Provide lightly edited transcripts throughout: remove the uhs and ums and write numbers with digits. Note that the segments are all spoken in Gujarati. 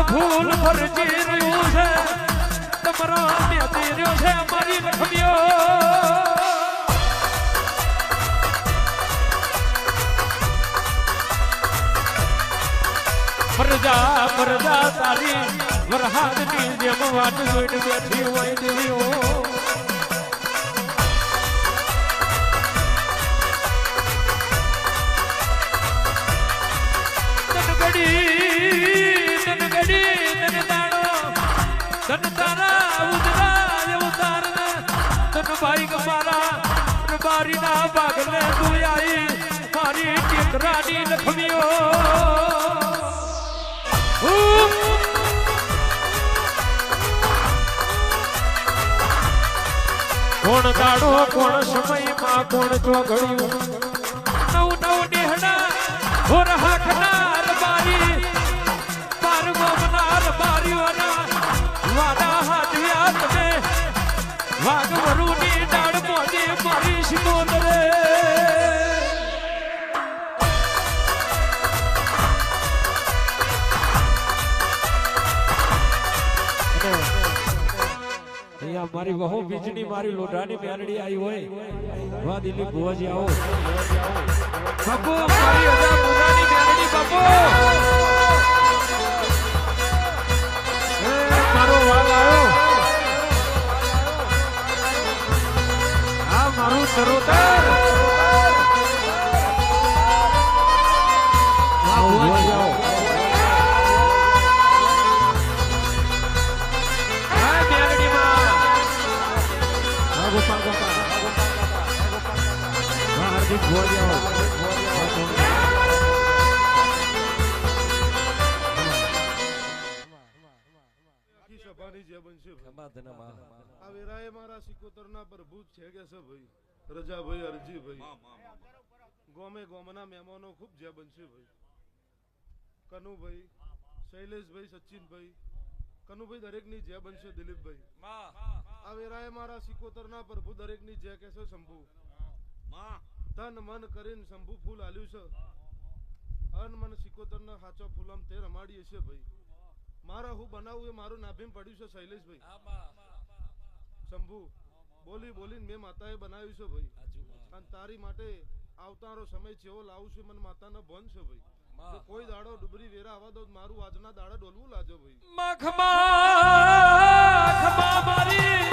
ફૂલ ફરજી રહ્યું છે તમારા મેતી રહ્યો છે અમારી લખમીઓ પરજા પરજા તારી વરહાદની જેમ વાટ જોઈને બેઠી હોય દેવીઓ તન તારા ઉદરા એવું તારને તન ભાઈ મારા બારી ના ભાગને તું આઈ મારી ટીકરાની લખમીઓ કોણ દાડો કોણ સમયમાં કોણ ચોઘડ્યું નવ નવ નેહડા હોર હાખનાર બારી બાર મોમનાર બારીઓના વાડા હાથવ્યા તમે વાઘવરુની ડાળ મોજે મારી શિકોતરે અહીંયા મારી વહુ બીજની મારી લોઢાની મેરડી આવી હોય વા દિલ્હી ભુવાજી આવો બાપુ મારી અજા મોઢાની મેરડી બાપુ મારો વાલ આવ્યો આ મારું સરોતર રજા ભાઈ અરજી ભાઈ ગોમે ગોમના મહેમાનો ખૂબ જે બનશે ભાઈ કનુભાઈ શૈલેષભાઈ સચિનભાઈ કનુભાઈ દરેકની જે બનશે દિલીપભાઈ આ વેરાએ મારા સિકોતરના પ્રભુ દરેકની જે કહેશે શંભુ તન મન કરીને શંભુ ફૂલ આલ્યું છે અન મન સિકોતરના સાચો ફૂલમ તે રમાડીએ છે ભાઈ મારા હું બનાવું એ મારું નાભીમ પડ્યું છે શૈલેષભાઈ શંભુ બોલી બોલીને મેં માતાએ બનાવ્યું છે ભાઈ અને તારી માટે આવતારો સમય જેવો લાવું છું મને માતાનો ભન છે ભાઈ કોઈ દાડો ડુબરી વેરા આવા દો મારું આજના દાડા ડોલવું લાજો ભાઈ મખમા મારી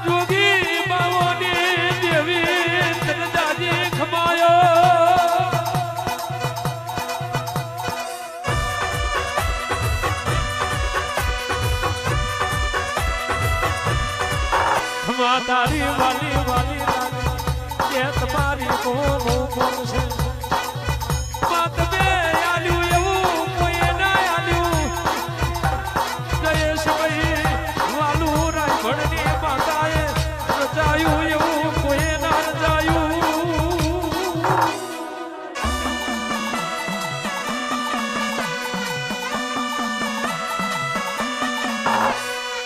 જોગી બાવોની દેવી તન દાદી ખમાયો તારી વાલી વાલી લાગે કે તમારી કોનો કોણ છે માત બે આલ્યું એવું કોઈ ના આલ્યું જયેશભાઈ વાલું રાયભણની માતાએ રચાયું એવું કોઈ ના રચાયું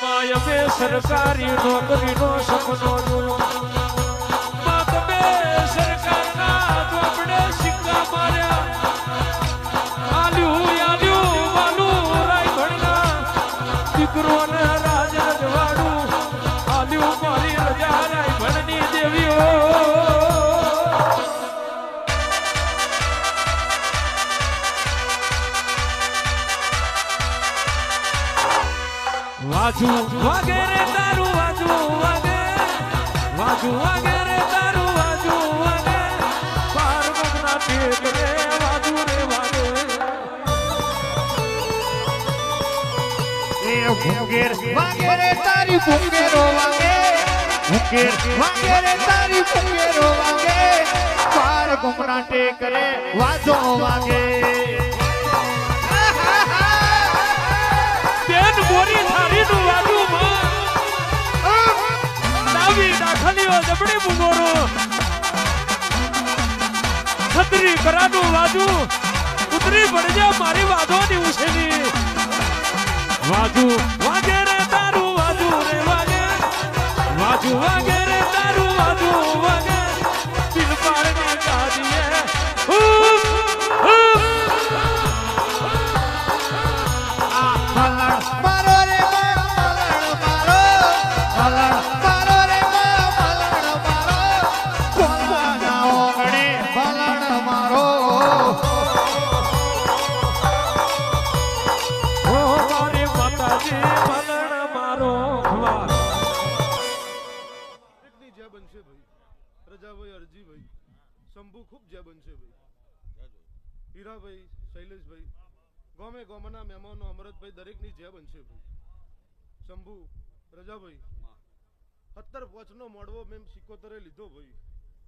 માયમે સરકારી નોકરીનો સપનો જોયો તમે સરકારના ચોપડે સિક્કા માર્યા આલ્યું આલ્યું વાલું રાયભણના દીકરોને રાજ રજવાડું આલ્યું મારી રજા રાયભણની દેવીઓ વાજુ વાગે રે તારું વાજુ વાગે વાજુ વાગે રે તારું વાજુ વાગે પાર મગના ટેક રે વાજુ રે વાગે એ ભૂંગેર વાગે રે તારી ભૂંગેરો વાગે ભૂંગેર વાગે રે તારી ભૂંગેરો વાગે પાર મગના ટેક રે વાજો વાગે બેન મોરી થારી નું વાજુ માર્યો જબડી મુગોરો છત્રી કરાનું વાજુ ઉતરી પડજે મારી વાદોની ઉછેલી વાજુ વાગે રે તારું વાજુ રે વાગે વાજુ વાગે રે તારું વાજુ વાગે દિલ પાડની ગાદીએ મલણ મારો રે મલણ મારો મલણ મારો રે મલણ મારો કોના ઓગણે મલણ મારો ઓ મારી માતાજી મલણ મારો દરેકની જ્યાં બનશે ભાઈ રજાભાઈ અરજીભાઈ શંભુ ખૂબ જ્યાં બનશે ભાઈ હીરાભાઈ શૈલેષભાઈ ગોમે ગોમના મહેમાનો અમરતભાઈ દરેકની જ્યાં બનશે ભાઈ શંભુ રજાભાઈ 17 પોચનો મોડવો મેં સિકોતરે લીધો ભાઈ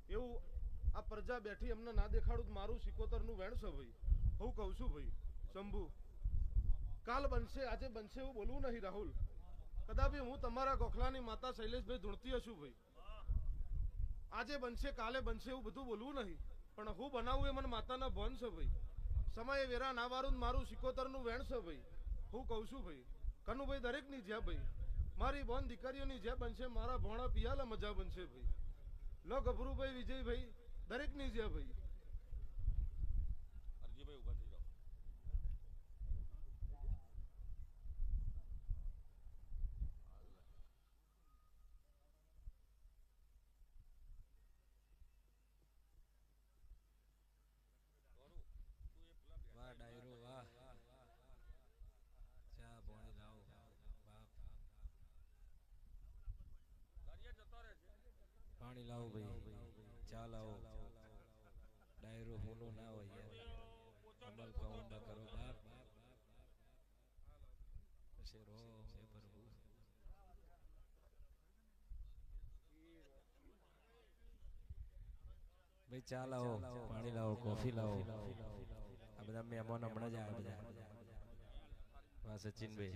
એવું આ પ્રજા બેઠી એમને ના દેખાડું મારું સિકોતરનું વેણ છે ભાઈ હું કહું છું ભાઈ શંભુ કાલ બનશે આજે બનશે એવું બોલવું નહીં રાહુલ કદાપી હું તમારા ગોખલાની માતા શૈલેષભાઈ ધૂણતી હશું ભાઈ આજે બનશે કાલે બનશે એવું બધું બોલવું નહીં પણ હું બનાવું એ મને માતાના ભોન છે ભાઈ સમયે વેરા ના વારું મારું સિકોતરનું વેણ છે ભાઈ હું કહું છું ભાઈ કનુભાઈ દરેકની જ્યાં ભાઈ મારી બોન દીકરીઓની જ્યાં બનશે મારા ભોણા પિયાલા મજા બનશે ભાઈ લો ગભરુભાઈ વિજયભાઈ દરેકની જ્યાં ભાઈ પાણી લાવો ભાઈ ચા લાવો ડાયરો ફૂલો ના હોય યાર અમલ કાઉન્ડા કરો બાપ પછી રો હે પ્રભુ ભાઈ ચા લાવો પાણી લાવો કોફી લાવો આ બધા મહેમાન હમણાં જ આવ્યા બધા વાહ સચિનભાઈ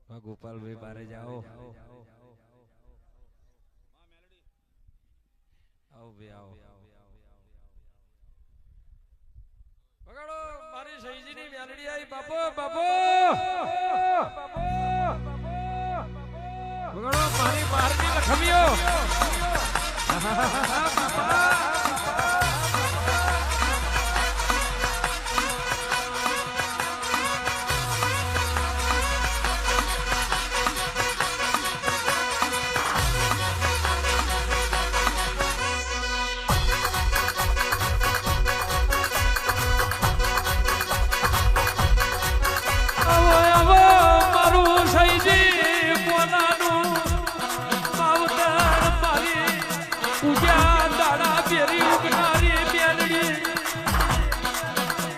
વાહ ગોપાલભાઈ બારે જાઓ આવો ભાઈ આવો વગાડો મારી સહીજીની મેલડી આવી બાપો બાપો વગાડો મારી મારની લખમીઓ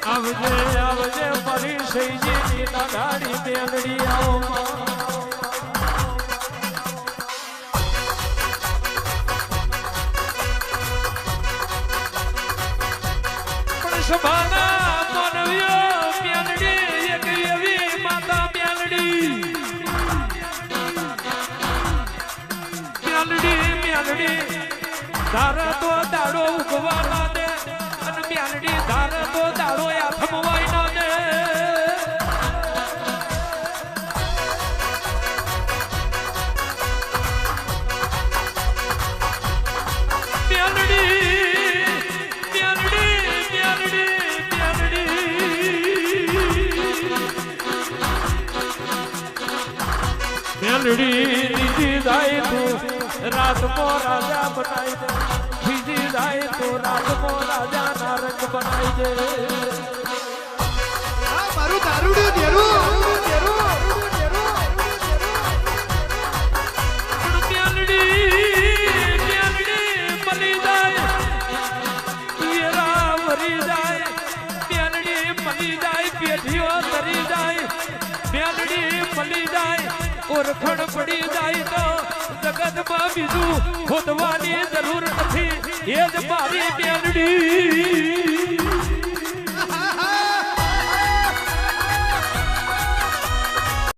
આવજે આવજે મારી સહીજીની ના ગાડી મેલડી આવો પણ સભાના માનવીઓ મેલડી એક એવી માતા મેલડી મેલડી ધારા તો દાડો ઉગવાના દે અને મેલડી ધારા તો દાડો થમવાય ના દે મેલડી દીદી જાય તો રાત કો રાજા બનાઈ દે બીજી જાય તો રાત કો રાજા ના રંગ બનાઈ દે મારું દારૂડિયું દેરું મલી જાય તુયરા મરી જાય મેલડી મલી જાય પેઢીઓ તરી જાય મેલડી મલી જાય ઓરખણ પડી જાય તો જગતમાં બીજું ખોદવાની જરૂર નથી એ જ મારી મેલડી